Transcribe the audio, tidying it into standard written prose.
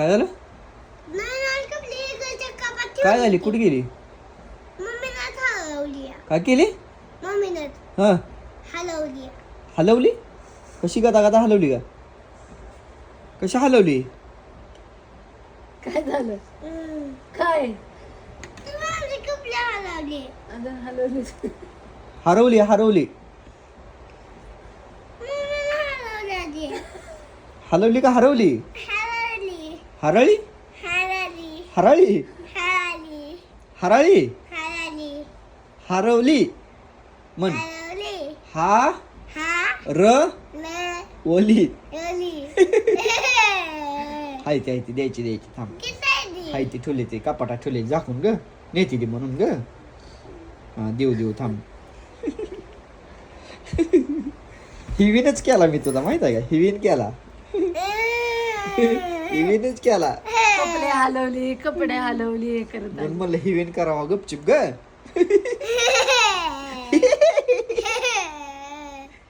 काय झालं? काय झाली? कुठे गेली? काय केली? हा हलवली. कशी गाता गाता हलवली का? कशी हलवली? काय झालं? काय अजून हलवली? हरवली हरवली. हलवली का हरवली? हरळी हरळी हरळी हरवली. म्हण हा र ओली. हाय ती द्यायची थांब. हाय ती ठेवली ते कपाटात ठेवले झाकून ग. नेते ती म्हणून ग. हा देऊ थांब. हिवीनच केला मी तुला माहित आहे का? हिवीन केला. हिवीनच केला. कपडे हलवली हे करत म्हणून म्हणलं हिवीन करावा गपचिप ग.